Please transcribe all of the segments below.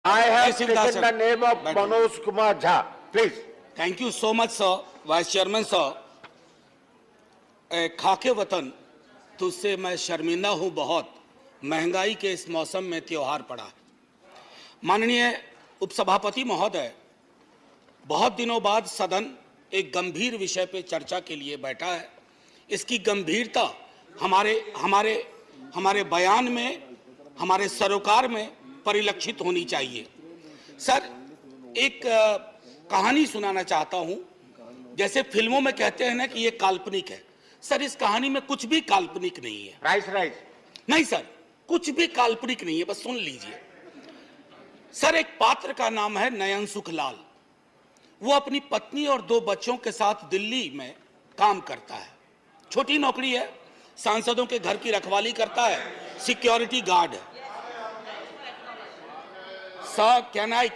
I have taken the name of Manoj Kumar Jha. Please. Thank you so much sir, vice chairman sir. खाके वतन तुझसे मैं शर्मिंदा हूं बहुत, महंगाई के इस मौसम में त्योहार पड़ा। माननीय उपसभापति महोदय, बहुत दिनों बाद सदन एक गंभीर विषय पे चर्चा के लिए बैठा है। इसकी गंभीरता हमारे बयान में, हमारे सरोकार में परिलक्षित होनी चाहिए। सर, एक कहानी सुनाना चाहता हूं। जैसे फिल्मों में कहते हैं ना कि ये काल्पनिक है, सर इस कहानी में कुछ भी काल्पनिक नहीं है। राइट नहीं सर, कुछ भी काल्पनिक नहीं है, बस सुन लीजिए। सर, एक पात्र का नाम है नयन सुखलाल। वो अपनी पत्नी और 2 बच्चों के साथ दिल्ली में काम करता है। छोटी नौकरी है, सांसदों के घर की रखवाली करता है, सिक्योरिटी गार्ड है। Sir, can I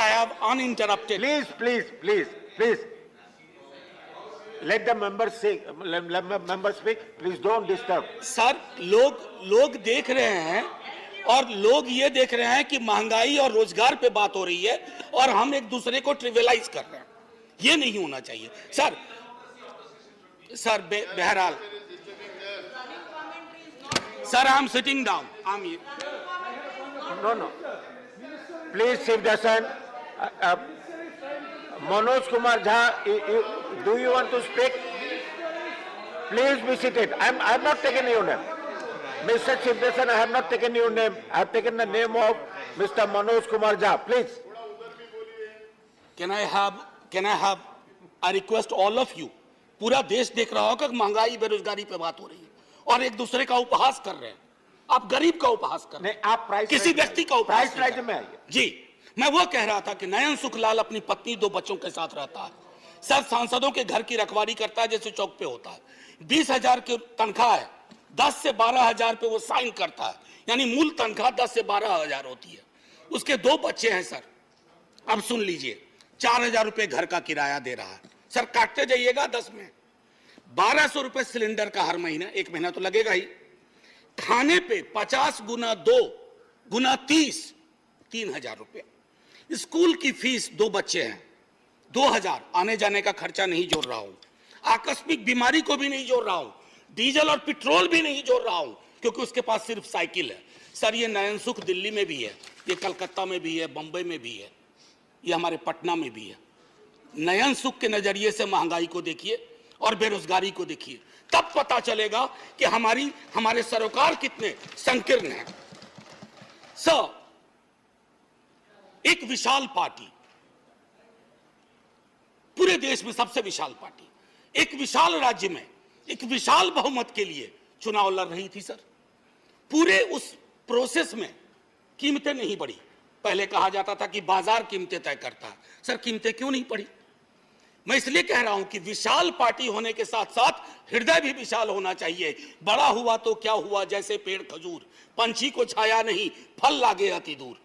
have uninterrupted? Please. Let the members speak. Please don't disturb. Sir, लोग देख रहे हैं और लोग ये देख रहे हैं कि महंगाई और रोजगार पे बात हो रही है और हम एक दूसरे को ट्रिवियलाइज कर रहे हैं। ये नहीं होना चाहिए। सर बहरहाल, sir I am sitting down. No. Please, Shivdasan. Manoj Kumar Jha, do you want to speak? Please be seated. I have not taken your name. Mr. Shivdasan, I have not taken your name. I have taken the name of Mr. Manoj Kumar Jha. Please. Can I have I request all of you, पूरा देश देख रहा होगा कि महंगाई बेरोजगारी पे बात हो रही है और एक दूसरे का उपहास कर रहे हैं। आप गरीब का उपहास कर रहे हैं, आप प्राइस किसी व्यक्ति का उपहास प्राइस में आइए। जी, मैं वो कह रहा था कि नयन सुखलाल अपनी पत्नी 2 बच्चों के साथ रहता है। सर, सांसदों के घर की रखवाली करता है जैसे चौक पे होता है। 20,000 की तनख्वाह है, 10 से 12,000 पे वो साइन करता है, यानी मूल तनख्वाह 10 से 12,000 होती है। उसके 2 बच्चे हैं सर। अब सुन लीजिए, 4,000 रुपए घर का किराया दे रहा है। सर, काटते जाइएगा 10 में 1,200 रुपए सिलेंडर का हर महीना, 1 महीना तो लगेगा ही। खाने पे 50 गुना 2 गुना 30, 3,000 रुपए। स्कूल की फीस, 2 बच्चे हैं, 2,000। आने जाने का खर्चा नहीं जोड़ रहा हूं, आकस्मिक बीमारी को भी नहीं जोड़ रहा हूं, डीजल और पेट्रोल भी नहीं जोड़ रहा हूं, क्योंकि उसके पास सिर्फ साइकिल है। सर, ये नयन सुख दिल्ली में भी है, ये कलकत्ता में भी है, बंबई में भी है, ये हमारे पटना में भी है। नयन सुख के नजरिए से महंगाई को देखिए और बेरोजगारी को देखिए, तब पता चलेगा कि हमारे सरोकार कितने संकीर्ण हैं। सर, एक विशाल पार्टी, पूरे देश में सबसे विशाल पार्टी, एक विशाल राज्य में एक विशाल बहुमत के लिए चुनाव लड़ रही थी। सर, पूरे उस प्रोसेस में कीमतें नहीं बढ़ी। पहले कहा जाता था कि बाजार कीमतें तय करता है। सर, कीमतें क्यों नहीं बढ़ी? मैं इसलिए कह रहा हूं कि विशाल पार्टी होने के साथ साथ हृदय भी विशाल होना चाहिए। बड़ा हुआ तो क्या हुआ, जैसे पेड़ खजूर, पंछी को छाया नहीं, फल लागे अति दूर।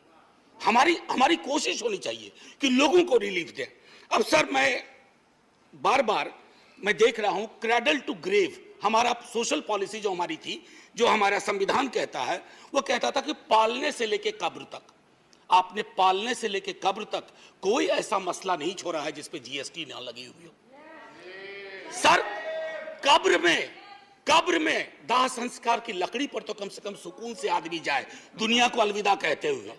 हमारी कोशिश होनी चाहिए कि लोगों को रिलीफ दें। अब सर, मैं बार मैं देख रहा हूं क्रैडल टू ग्रेव, हमारा सोशल पॉलिसी जो हमारी थी, जो हमारा संविधान कहता है, वो कहता था कि पालने से लेके कब्र तक। आपने पालने से लेके कब्र तक कोई ऐसा मसला नहीं छोड़ा है जिस पे जीएसटी ना लगी हुई हो। सर, कब्र में दाह संस्कार की लकड़ी पर तो कम से कम सुकून से आदमी जाए, दुनिया को अलविदा कहते हुए।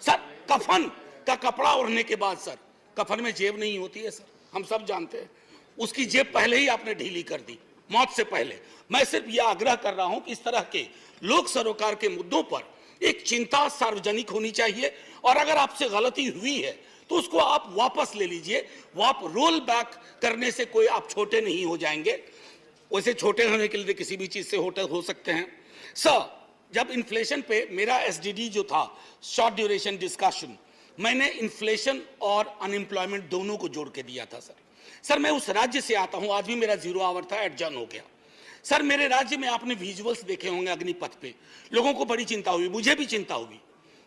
सर, कफन का कपड़ा ओढ़ने के बाद, सर, कफन में जेब नहीं होती है। सर, हम सब जानते हैं, उसकी जेब पहले ही आपने ढीली कर दी, मौत से पहले। मैं सिर्फ यह आग्रह कर रहा हूं कि इस तरह के लोक सरोकार के मुद्दों पर एक चिंता सार्वजनिक होनी चाहिए, और अगर आपसे गलती हुई है तो उसको आप वापस ले लीजिए। वो आप रोल बैक करने से कोई आप छोटे नहीं हो जाएंगे। वैसे छोटे होने के लिए किसी भी चीज से हो सकते हैं। सर, जब इन्फ्लेशन पे मेरा एसडीडी जो था, शॉर्ट ड्यूरेशन डिस्कशन, मैंने इन्फ्लेशन और अनएम्प्लॉयमेंट दोनों को जोड़ के दिया था। सर, मैं उस राज्य से आता हूं, आज भी मेरा 0 आवर था, एडजर्न हो गया। सर, मेरे राज्य में आपने विजुअल्स देखे होंगे अग्निपथ पे, लोगों को बड़ी चिंता हुई, मुझे भी चिंता हुई।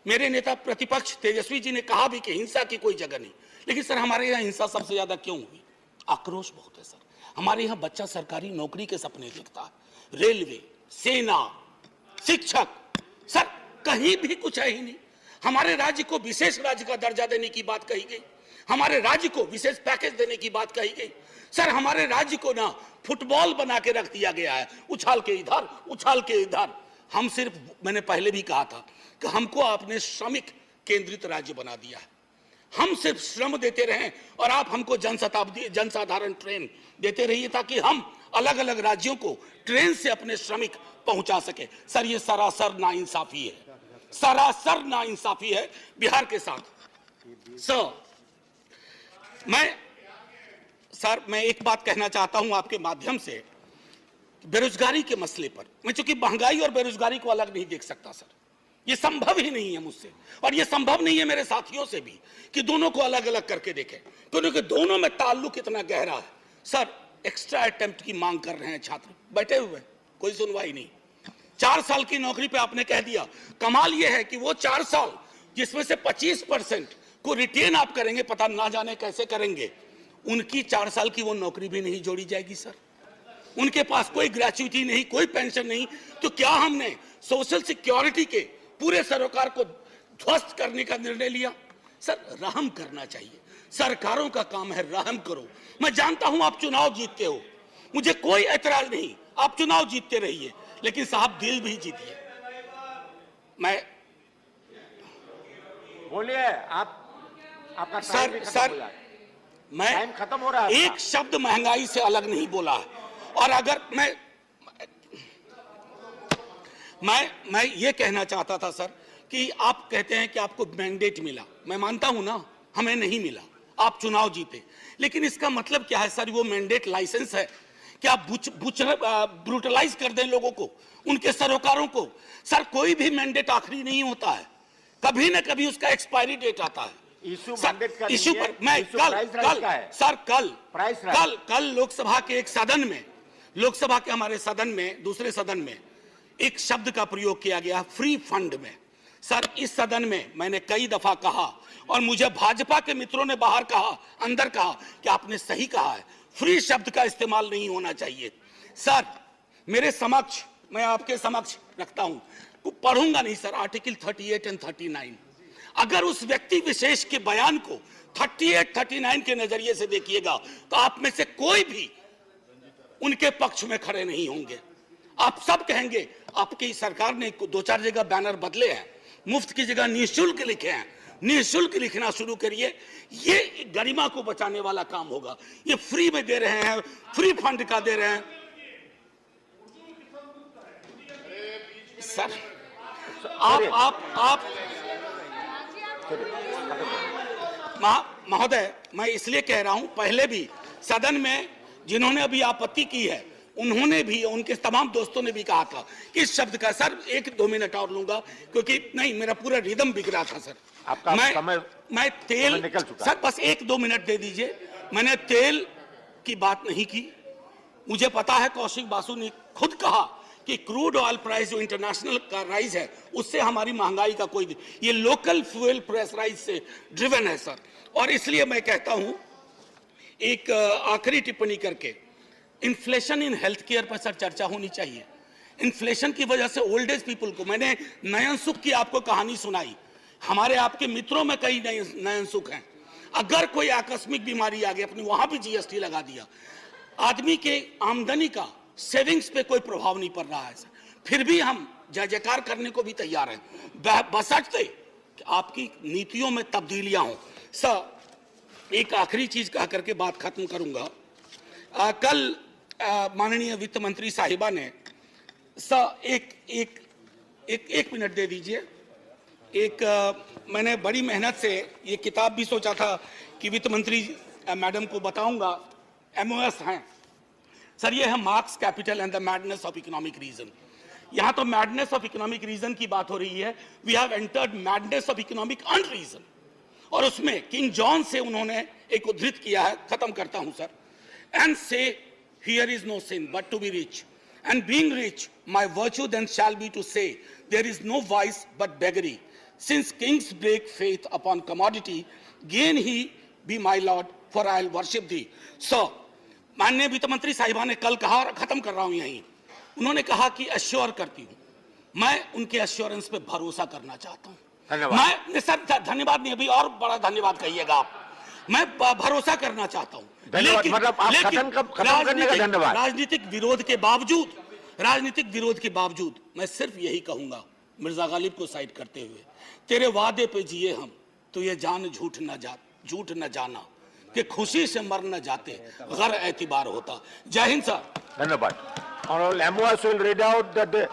मेरे नेता प्रतिपक्ष तेजस्वी जी ने कहा भी कि हिंसा की कोई जगह नहीं, लेकिन सर हमारे यहाँ हिंसा सबसे ज्यादा क्यों हुई? आक्रोश बहुत है सर। हमारे यहाँ बच्चा सरकारी नौकरी के सपने देखता है, रेलवे, सेना, शिक्षक, सर कहीं भी कुछ है ही नहीं। हमारे राज्य को विशेष राज्य का दर्जा देने की बात कही गई, हमारे राज्य को विशेष पैकेज देने की बात कही गई। सर हमारे राज्य को ना फुटबॉल बना के रख दिया गया है, उछाल के इधर उछाल के इधर। हम सिर्फ, मैंने पहले भी कहा था कि हमको आपने श्रमिक केंद्रित राज्य बना दिया है। हम सिर्फ श्रम देते रहें और आप हमको जनसाधारण ट्रेन देते रहिए ताकि हम अलग अलग राज्यों को ट्रेन से अपने श्रमिक पहुंचा सके। सर ये सरासर नाइंसाफी है, सरासर नाइंसाफी है बिहार के साथ। सर मैं एक बात कहना चाहता हूं आपके माध्यम से, बेरोजगारी के मसले पर। मैं चूंकि महंगाई और बेरोजगारी को अलग नहीं देख सकता सर, ये संभव ही नहीं है मुझसे, और ये संभव नहीं है मेरे साथियों से भी कि दोनों को अलग अलग करके देखें, क्योंकि दोनों में ताल्लुक इतना गहरा है। सर एक्स्ट्रा अटेम्प्ट की मांग कर रहे हैं छात्र बैठे हुए, कोई सुनवाई नहीं। 4 साल की नौकरी पे आपने कह दिया। कमाल यह है कि वो 4 साल जिसमें से 25% को रिटेन आप करेंगे, पता ना जाने कैसे करेंगे, उनकी 4 साल की वो नौकरी भी नहीं जोड़ी जाएगी सर। उनके पास कोई ग्रेच्युटी नहीं, कोई पेंशन नहीं। तो क्या हमने सोशल सिक्योरिटी के पूरे सरोकार को ध्वस्त करने का निर्णय लिया? सर रहम करना चाहिए, सरकारों का काम है, रहम करो। मैं जानता हूं आप चुनाव जीतते हो, मुझे कोई ऐतराज नहीं, आप चुनाव जीतते रहिए, लेकिन साहब दिल भी जीतिए। मैं बोलिए, आपका टाइम भी खत्म सर हो जाए। मैं टाइम खत्म हो रहा है एक शब्द महंगाई से अलग नहीं बोला है। और अगर मैं ये कहना चाहता था सर कि आप कहते हैं कि आपको मैंडेट मिला, मैं मानता हूं ना, हमें नहीं मिला, आप चुनाव जीते, लेकिन इसका मतलब क्या है सर? वो मैंडेट लाइसेंस है कि आप ब्रूटलाइज कर दें लोगों को, उनके सरोकारों को? सर कोई भी मैंडेट आखिरी नहीं होता है, कभी ना कभी उसका एक्सपायरी डेट आता है। इशू मैंडेट का इशू पर मैं कल लोकसभा के एक सदन में, लोकसभा के हमारे सदन में, दूसरे सदन में एक शब्द का प्रयोग किया गया, फ्री फंड में। सर इस सदन में मैंने कई दफा कहा, और मुझे भाजपा के मित्रों ने बाहर कहा, अंदर कहा कि आपने सही कहा है, फ्री शब्द का इस्तेमाल नहीं होना चाहिए। सर मेरे समक्ष, मैं आपके समक्ष रखता हूं, पढ़ूंगा नहीं सर, आर्टिकल 38 और 39। अगर उस व्यक्ति विशेष के बयान को 38, 39 के नजरिए से देखिएगा तो आप में से कोई भी उनके पक्ष में खड़े नहीं होंगे। आप सब कहेंगे आपकी सरकार ने 2-4 जगह बैनर बदले हैं, मुफ्त की जगह निःशुल्क लिखे हैं, निःशुल्क लिखना शुरू करिए, ये गरिमा को बचाने वाला काम होगा। ये फ्री में दे रहे हैं, फ्री फंड का दे रहे हैं सर। आप महोदय, मैं इसलिए कह रहा हूं, पहले भी सदन में जिन्होंने अभी आपत्ति की है, उन्होंने भी, उनके तमाम दोस्तों ने भी कहा था कि इस शब्द का, सर 1-2 मिनट और लूंगा क्योंकि नहीं, मेरा पूरा रिदम बिगड़ा था सर। आपका मैं तेल, निकल चुका। सर बस 1-2 मिनट दे दीजिए। मैंने तेल की बात नहीं की, मुझे पता है कौशिक बासु ने खुद कहा कि क्रूड ऑयल प्राइस जो इंटरनेशनल का राइज है, उससे हमारी महंगाई का कोई, ये लोकल फ्यूल प्राइस राइज से ड्रिवन है सर। और इसलिए मैं कहता हूं, एक आखिरी टिप्पणी करके, इन्फ्लेशन इन हेल्थ केयर पर सर चर्चा होनी चाहिए। इन्फ्लेशन की वजह से ओल्ड एज पीपल को, मैंने नयन सुख की आपको कहानी सुनाई, हमारे आपके मित्रों में कई नयन सुख हैं। अगर कोई आकस्मिक बीमारी आ गई, अपने वहां भी जीएसटी लगा दिया, आदमी के आमदनी का सेविंग्स पे कोई प्रभाव नहीं पड़ रहा है सर, फिर भी हम जय जयकार करने को भी तैयार हैं, बशर्ते कि आपकी नीतियों में तब्दीलियां हो। सर एक आखिरी चीज कह करके बात खत्म करूंगा। कल माननीय वित्त मंत्री साहिबा ने, सर एक मिनट दे दीजिए। मैंने बड़ी मेहनत से ये किताब भी सोचा था कि वित्त मंत्री मैडम को बताऊंगा, MOS हैं सर, ये है Marx Capital and the madness of economic reason. यहां तो मैडनेस ऑफ इकोनॉमिक रीजन की बात हो रही है, we have entered madness of economic unreason. और उसमें किंग जॉन से उन्होंने एक उद्धृत किया है, खत्म करता हूं sir, and say here is no sin but to be rich, and being rich my virtue then shall be to say there is no vice but beggary, since kings break faith upon commodity, gain he be my lord for I will worship thee. So माननीय वित्त मंत्री साहिबा ने कल कहा, और खत्म कर रहा हूं यहीं, उन्होंने कहा कि एश्योर करती हूं, मैं उनके एश्योरेंस पे भरोसा करना चाहता हूं धन्यवाद। मैं सर धन्यवाद नहीं, अभी और बड़ा धन्यवाद कहिएगा आप। मैं भरोसा करना चाहता हूं, धन्यवाद, मतलब आप खत्म करने का धन्यवाद। राजनीतिक विरोध के बावजूद मैं सिर्फ यही कहूंगा, मिर्जा गालिब को साइड करते हुए, तेरे वादे पे जिए हम, तो ये जान झूठ न जाना कि खुशी से मर न जाते, गर एतबार होता। जय हिंद सर। धन्यवाद। Honorable Amwas will read out the